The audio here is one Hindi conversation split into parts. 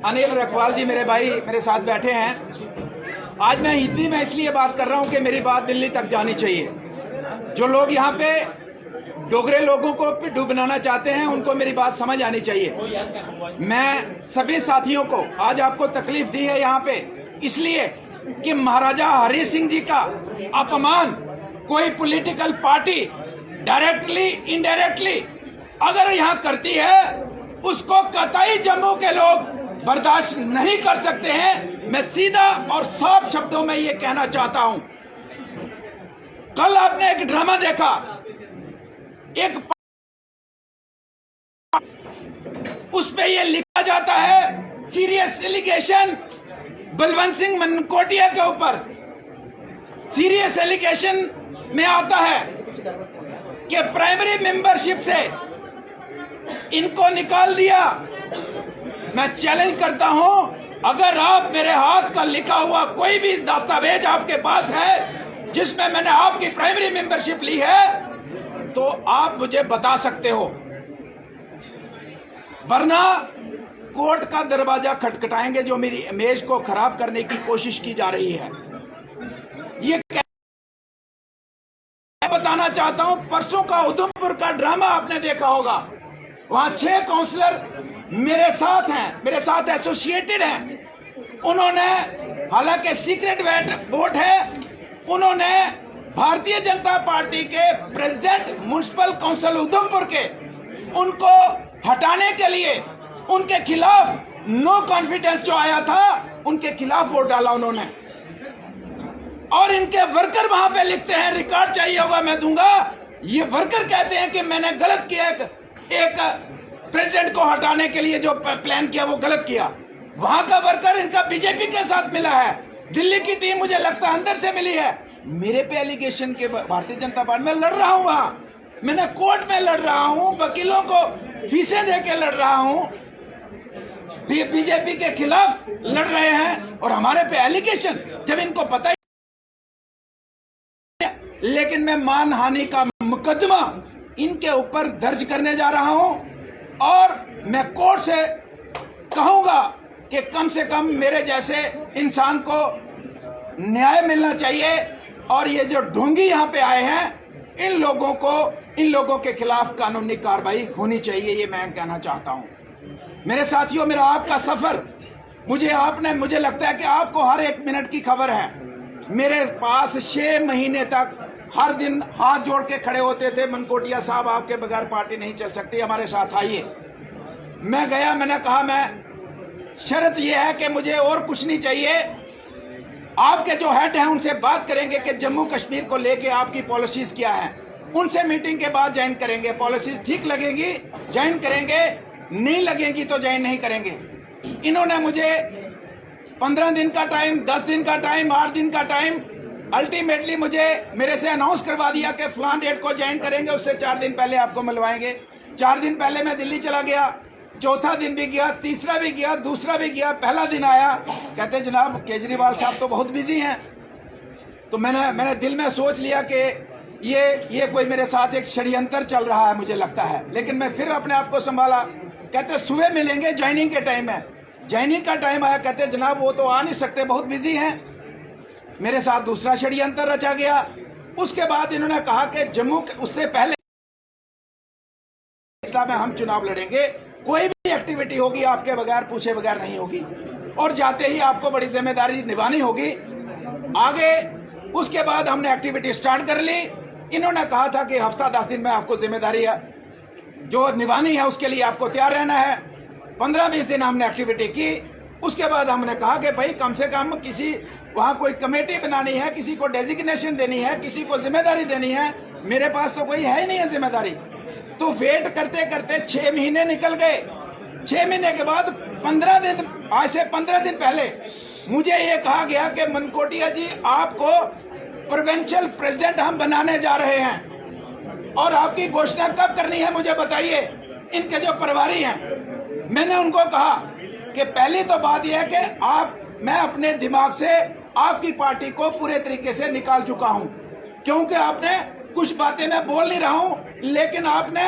अनिल रखवाल जी मेरे भाई मेरे साथ बैठे हैं। आज मैं हिंदी में इसलिए बात कर रहा हूं कि मेरी बात दिल्ली तक जानी चाहिए। जो लोग यहाँ पे डोगरे लोगों को पिड्डू बनाना चाहते हैं उनको मेरी बात समझ आनी चाहिए। मैं सभी साथियों को आज आपको तकलीफ दी है यहाँ पे इसलिए कि महाराजा हरि सिंह जी का अपमान कोई पॉलिटिकल पार्टी डायरेक्टली इनडायरेक्टली अगर यहाँ करती है उसको कतई जम्मू के लोग बर्दाश्त नहीं कर सकते हैं। मैं सीधा और साफ शब्दों में ये कहना चाहता हूं। कल आपने एक ड्रामा देखा, एक उस पे ये लिखा जाता है सीरियस एलिगेशन बलवंत सिंह मनकोटिया के ऊपर। सीरियस एलिगेशन में आता है कि प्राइमरी मेंबरशिप से इनको निकाल दिया। मैं चैलेंज करता हूं, अगर आप मेरे हाथ का लिखा हुआ कोई भी दस्तावेज आपके पास है जिसमें मैंने आपकी प्राइमरी मेंबरशिप ली है तो आप मुझे बता सकते हो, वरना कोर्ट का दरवाजा खटखटाएंगे जो मेरी इमेज को खराब करने की कोशिश की जा रही है। ये बताना चाहता हूं, परसों का उधमपुर का ड्रामा आपने देखा होगा। वहां 6 काउंसलर मेरे साथ हैं, मेरे साथ एसोसिएटेड हैं। उन्होंने, हालांकि सीक्रेट वोट है, उन्होंने भारतीय जनता पार्टी के प्रेसिडेंट म्युनिसिपल काउंसिल उधमपुर के उनको हटाने के लिए उनके खिलाफ नो कॉन्फिडेंस जो आया था उनके खिलाफ वोट डाला उन्होंने। और इनके वर्कर वहां पे लिखते हैं, रिकॉर्ड चाहिए होगा मैं दूंगा, ये वर्कर कहते हैं कि मैंने गलत किया, एक प्रेसिडेंट को हटाने के लिए जो प्लान किया वो गलत किया। वहां का वर्कर इनका बीजेपी के साथ मिला है, दिल्ली की टीम मुझे लगता है अंदर से मिली है। मेरे पे एलिगेशन के भारतीय जनता पार्टी में लड़ रहा हूं, वहां मैंने कोर्ट में लड़ रहा हूं, वकीलों को फीसें दे के लड़ रहा हूं, बीजेपी के खिलाफ लड़ रहे हैं और हमारे पे एलिगेशन, जब इनको पता ही। लेकिन मैं मानहानि का मुकदमा इनके ऊपर दर्ज करने जा रहा हूं और मैं कोर्ट से कहूंगा कि कम से कम मेरे जैसे इंसान को न्याय मिलना चाहिए और ये जो ढोंगी यहां पे आए हैं इन लोगों के खिलाफ कानूनी कार्रवाई होनी चाहिए, ये मैं कहना चाहता हूं। मेरे साथियों, मेरा आपका सफर, मुझे लगता है कि आपको हर एक मिनट की खबर है। मेरे पास 6 महीने तक हर दिन हाथ जोड़ के खड़े होते थे, मनकोटिया साहब आपके बगैर पार्टी नहीं चल सकती, हमारे साथ आइए। मैं गया, मैंने कहा मैं शर्त यह है कि मुझे और कुछ नहीं चाहिए, आपके जो हेड हैं उनसे बात करेंगे कि जम्मू कश्मीर को लेके आपकी पॉलिसीज क्या है, उनसे मीटिंग के बाद ज्वाइन करेंगे। पॉलिसीज ठीक लगेंगी ज्वाइन करेंगे, नहीं लगेंगी तो ज्वाइन नहीं करेंगे। इन्होंने मुझे 15 दिन का टाइम, 10 दिन का टाइम, 8 दिन का टाइम, अल्टीमेटली मुझे मेरे से अनाउंस करवा दिया कि फलान डेट को ज्वाइन करेंगे, उससे 4 दिन पहले आपको मिलवाएंगे। 4 दिन पहले मैं दिल्ली चला गया, चौथा दिन भी गया, तीसरा भी गया, दूसरा भी गया। पहला दिन आया, कहते जनाब केजरीवाल साहब तो बहुत बिजी हैं। तो मैंने दिल में सोच लिया कि ये कोई मेरे साथ एक षड्यंत्र चल रहा है मुझे लगता है, लेकिन मैं फिर अपने आप को संभाला। कहते सुबह मिलेंगे, ज्वाइनिंग के टाइम है। ज्वाइनिंग का टाइम आया, कहते जनाब वो तो आ नहीं सकते, बहुत बिजी हैं। मेरे साथ दूसरा षड्यंत्र रचा गया। उसके बाद इन्होंने कहा कि जम्मू के उससे पहले में हम चुनाव लड़ेंगे, कोई भी एक्टिविटी होगी आपके बगैर पूछे बगैर नहीं होगी और जाते ही आपको बड़ी जिम्मेदारी निभानी होगी आगे। उसके बाद हमने एक्टिविटी स्टार्ट कर ली। इन्होंने कहा था कि हफ्ता 10 दिन में आपको जिम्मेदारी है जो निभानी है उसके लिए आपको तैयार रहना है। 15-20 दिन हमने एक्टिविटी की। उसके बाद हमने कहा कि भाई कम से कम किसी वहां कोई कमेटी बनानी है, किसी को डेजिग्नेशन देनी है, किसी को जिम्मेदारी देनी है। मेरे पास तो कोई है ही नहीं है जिम्मेदारी। तो वेट करते करते 6 महीने निकल गए। 6 महीने के बाद 15 दिन, आज से 15 दिन पहले मुझे ये कहा गया कि मनकोटिया जी आपको प्रोविंशियल प्रेसिडेंट हम बनाने जा रहे हैं और आपकी घोषणा कब करनी है मुझे बताइए। इनके जो प्रभारी हैं, मैंने उनको कहा कि पहली तो बात यह है कि मैं अपने दिमाग से आपकी पार्टी को पूरे तरीके से निकाल चुका हूं, क्योंकि आपने कुछ बातें मैं बोल नहीं रहा हूं, लेकिन आपने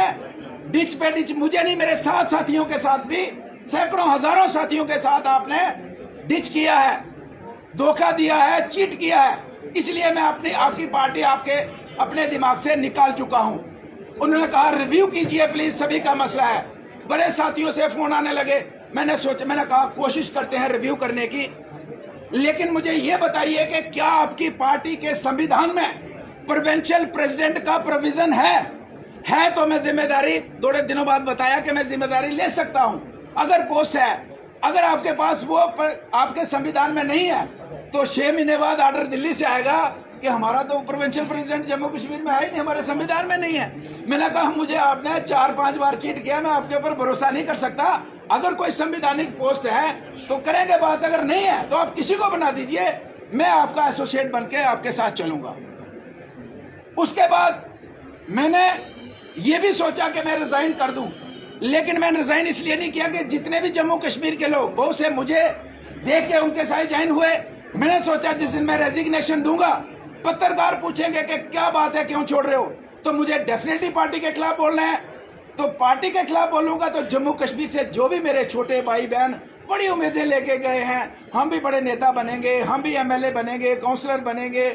डिच पे डिच, मुझे नहीं मेरे साथ साथियों के साथ भी सैकड़ों हजारों साथियों के साथ आपने डिच किया है, धोखा दिया है, चीट किया है। इसलिए मैं आपकी पार्टी आपके अपने दिमाग से निकाल चुका हूं। उन्होंने कहा रिव्यू कीजिए प्लीज, सभी का मसला है। बड़े साथियों से फोन आने लगे। मैंने कहा कोशिश करते हैं रिव्यू करने की, लेकिन मुझे ये बताइए कि क्या आपकी पार्टी के संविधान में प्रोविंशियल प्रेसिडेंट का प्रोविजन है तो मैं जिम्मेदारी, थोड़े दिनों बाद बताया कि मैं जिम्मेदारी ले सकता हूं अगर पोस्ट है। अगर आपके पास वो आपके संविधान में नहीं है तो 6 महीने बाद ऑर्डर दिल्ली से आएगा कि हमारा तो प्रोविंशियल प्रेसिडेंट जम्मू कश्मीर में है ही नहीं, हमारे संविधान में नहीं है। मैंने कहा मुझे आपने 4-5 बार चीट किया, मैं आपके ऊपर भरोसा नहीं कर सकता। अगर कोई संविधानिक पोस्ट है तो करेंगे बात, अगर नहीं है तो आप किसी को बना दीजिए, मैं आपका एसोसिएट बन के आपके साथ चलूंगा। उसके बाद मैंने ये भी सोचा कि मैं रिजाइन कर दूं, लेकिन मैंने रिजाइन इसलिए नहीं किया कि जितने भी जम्मू कश्मीर के लोग बहुत से मुझे देख के उनके साथ ज्वाइन हुए। मैंने सोचा जिस दिन मैं रेजिग्नेशन दूंगा, पत्रकार पूछेंगे कि क्या बात है, क्यों छोड़ रहे हो, तो मुझे डेफिनेटली पार्टी के खिलाफ बोलना है। तो पार्टी के खिलाफ बोलूंगा तो जम्मू कश्मीर से जो भी मेरे छोटे भाई बहन बड़ी उम्मीदें लेके गए हैं, हम भी बड़े नेता बनेंगे, हम भी एमएलए बनेंगे, काउंसलर बनेंगे,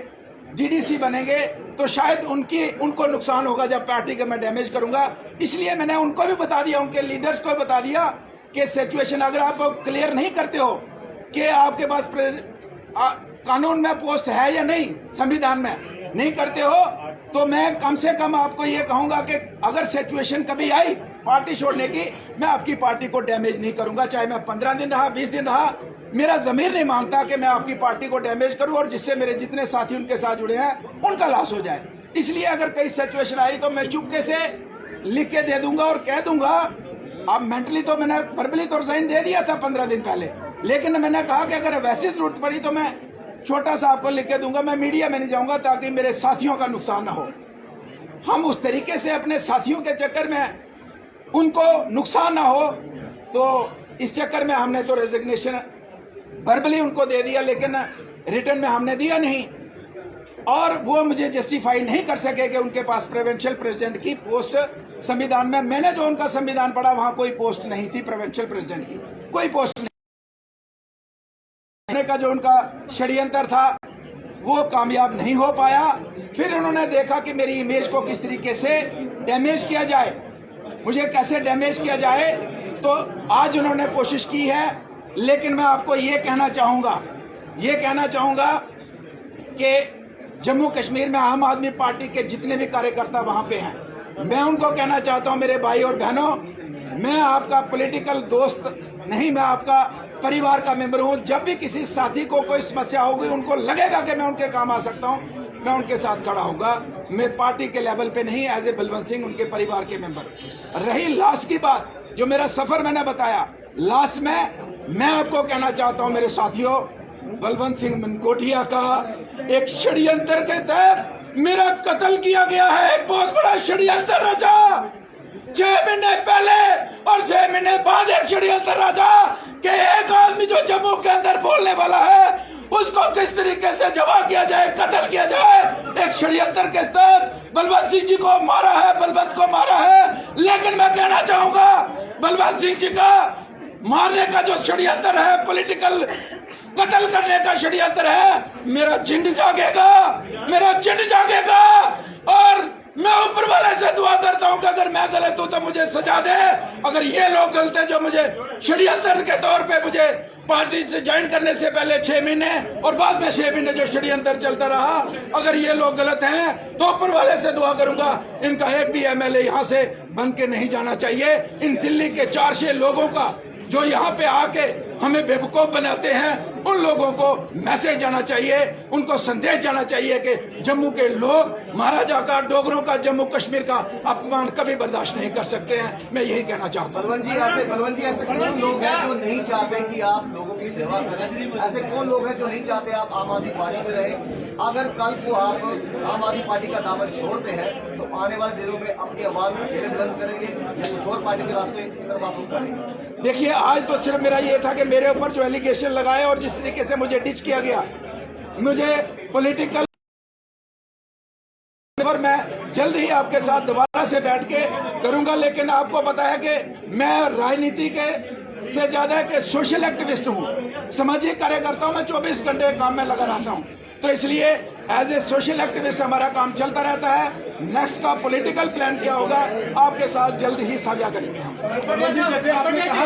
डीडीसी बनेंगे, तो शायद उनको नुकसान होगा जब पार्टी का मैं डैमेज करूंगा। इसलिए मैंने उनको भी बता दिया, उनके लीडर्स को बता दिया कि सिचुएशन अगर आप क्लियर नहीं करते हो कि आपके पास कानून में पोस्ट है या नहीं, संविधान में नहीं करते हो, तो मैं कम से कम आपको ये कहूंगा कि अगर सिचुएशन कभी आई पार्टी छोड़ने की, मैं आपकी पार्टी को डैमेज नहीं करूंगा। चाहे मैं 15 दिन रहा, 20 दिन रहा, मेरा जमीर नहीं मांगता कि मैं आपकी पार्टी को डैमेज करूं और जिससे मेरे जितने साथी उनके साथ जुड़े हैं उनका लॉस हो जाए। इसलिए अगर कई सिचुएशन आई तो मैं चुपके से लिख के दे दूंगा और कह दूंगा। अब मेंटली तो मैंने वर्बली तो रिजाइन दे दिया था 15 दिन पहले, लेकिन मैंने कहा कि अगर वैसी जरूरत पड़ी तो मैं छोटा सा आपको लिख के दूंगा, मैं मीडिया में नहीं जाऊंगा ताकि मेरे साथियों का नुकसान ना हो। हम उस तरीके से अपने साथियों के चक्कर में उनको नुकसान ना हो, तो इस चक्कर में हमने तो रेजिग्नेशन वर्बली उनको दे दिया, लेकिन रिटर्न में हमने दिया नहीं। और वो मुझे जस्टिफाई नहीं कर सके कि उनके पास प्रोविंशियल प्रेसिडेंट की पोस्ट संविधान में, मैंने जो उनका संविधान पढ़ा वहां कोई पोस्ट नहीं थी प्रोविंशियल प्रेसिडेंट की, कोई पोस्ट नहीं का जो उनका षड्यंत्र था वो कामयाब नहीं हो पाया। फिर उन्होंने देखा कि मेरी इमेज को किस तरीके से डैमेज किया जाए, मुझे कैसे डैमेज किया जाए, तो आज उन्होंने कोशिश की है। लेकिन मैं आपको ये कहना चाहूंगा कि जम्मू कश्मीर में आम आदमी पार्टी के जितने भी कार्यकर्ता वहां पे हैं, मैं उनको कहना चाहता हूं, मेरे भाई और बहनों, मैं आपका पॉलिटिकल दोस्त नहीं, मैं आपका परिवार का मेंबर हूं। जब भी किसी साथी को कोई समस्या होगी, उनको लगेगा कि मैं उनके काम आ सकता हूं, मैं उनके साथ खड़ा होगा। मैं पार्टी के लेवल पे नहीं, एज ए बलवंत सिंह उनके परिवार के मेंबर। रही लास्ट की बात, जो मेरा सफर मैंने बताया, लास्ट में मैं आपको कहना चाहता हूं मेरे साथियों, बलवंत सिंह मनकोटिया का एक षड्यंत्र के तहत मेरा कत्ल किया गया है। एक बहुत बड़ा षड्यंत्र रचा, 6 महीने पहले और 6 महीने बाद एक षड्यंत्र रचा कि एक आदमी जो जम्मू के अंदर बोलने वाला है उसको किस तरीके से जमा किया जाए, कत्ल किया जाए। एक षड्यंत्र के तहत बलवंत सिंह जी को मारा है, बलवंत को मारा है। लेकिन मैं कहना चाहूंगा बलवंत सिंह जी का मारने का जो षड्यंत्र है, पॉलिटिकल कत्ल करने का षड्यंत्र है, मेरा जिंद जागेगा, मेरा जिंद जागेगा। और मैं ऊपर वाले से दुआ करता हूं कि अगर मैं गलत हूं तो मुझे सजा दे। अगर ये लोग गलत हैं जो मुझे षड्यंत्र के तौर पे मुझे पार्टी से ज्वाइन करने से पहले 6 महीने और बाद में 6 महीने जो षड्यंत्र चलता रहा, अगर ये लोग गलत हैं तो ऊपर वाले से दुआ करूंगा इनका एक भी एमएलए यहां से बन के नहीं जाना चाहिए। इन दिल्ली के 400 लोगों का जो यहाँ पे आके हमें बेवकूफ बनाते हैं, उन लोगों को मैसेज जाना चाहिए, उनको संदेश जाना चाहिए कि जम्मू के लोग महाराजा का, डोगरों का, जम्मू कश्मीर का अपमान कभी बर्दाश्त नहीं कर सकते हैं। मैं यही कहना चाहता हूँ। बलवंत जी ऐसे कौन लोग हैं जो नहीं चाहते कि आप लोगों की सेवा करें? ऐसे कौन लोग हैं जो नहीं चाहते आप आम आदमी पार्टी में रहें? अगर कल को आप आम आदमी पार्टी का दामन छोड़ते हैं तो आने वाले दिनों में अपनी आवाज धीरे बुलंद करेंगे या कुछ और पार्टी के रास्ते की तरफ आप करेंगे? देखिए, आज तो सिर्फ मेरा ये था कि मेरे ऊपर जो एलिगेशन लगाए और जिस तरीके से मुझे डिच किया गया, मुझे पॉलिटिकल, और मैं जल्द ही आपके साथ दोबारा से बैठ के करूंगा। लेकिन आपको पता है कि मैं राजनीति के से ज्यादा एक सोशल एक्टिविस्ट हूँ, सामाजिक कार्यकर्ता हूँ। मैं 24 घंटे काम में लगा रहता हूँ, तो इसलिए एज ए सोशल एक्टिविस्ट हमारा काम चलता रहता है। नेक्स्ट का पॉलिटिकल प्लान क्या होगा आपके साथ जल्द ही साझा करेंगे हम। जैसे आपने कहा,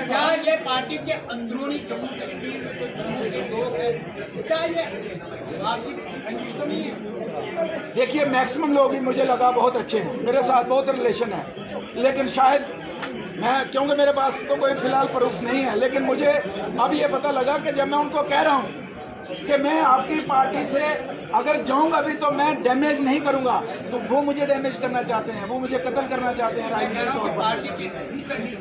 क्या ये पार्टी के अंदरूनी जम्मू कश्मीर में जो जम्मू के लोग हैं, क्या ये आपसी रंजिश तो नहीं है? देखिए, मैक्सिमम लोग ही मुझे लगा बहुत अच्छे हैं, मेरे साथ बहुत रिलेशन है, लेकिन शायद मैं, क्योंकि मेरे पास तो कोई फिलहाल प्रूफ नहीं है, लेकिन मुझे अब ये पता लगा कि जब मैं उनको कह रहा हूँ कि मैं आपकी पार्टी से अगर जाऊंगा भी तो मैं डैमेज नहीं करूंगा, तो वो मुझे डैमेज करना चाहते हैं, वो मुझे कत्ल करना चाहते हैं राजनीतिक तौर पर। पार्टी की नहीं करनी,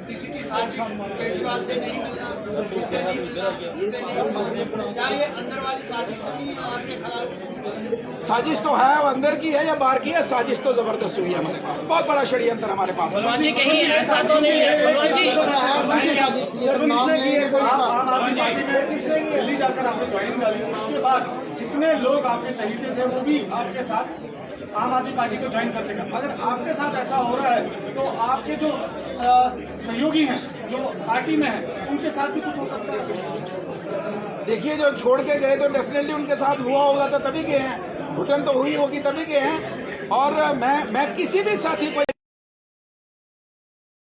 किसी की साजिश, केजरीवाल से नहीं मिलना, इससे नहीं मिलना, इससे नहीं मिलना, क्या ये अंदर वाली साजिश नहीं है आपके खिलाफ? साजिश तो है, वो अंदर की है या बाहर की है, साजिश तो जबरदस्त हुई है हमारे पास, बहुत बड़ा षड्यंत्र हमारे पास। बलवान जी कहीं ऐसा तो नहीं है, बलवान जी दिल्ली जाकर आपने ज्वाइनिंग डाली, उसके बाद जितने लोग आपके चाहिए थे वो भी आपके साथ आम आदमी पार्टी को ज्वाइन कर चुके। अगर आपके साथ ऐसा हो रहा है तो आपके जो सहयोगी हैं जो पार्टी में हैं उनके साथ भी कुछ हो सकता है। देखिए, जो छोड़ के गए तो डेफिनेटली उनके साथ हुआ होगा तो तभी गए हैं, घुटन तो हुई होगी तभी गए हैं। और मैं किसी भी साथी को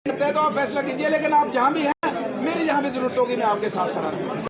तो आप फैसला कीजिए, लेकिन आप जहां भी हैं, मेरी जहां भी जरूरत होगी मैं आपके साथ खड़ा रहूंगा।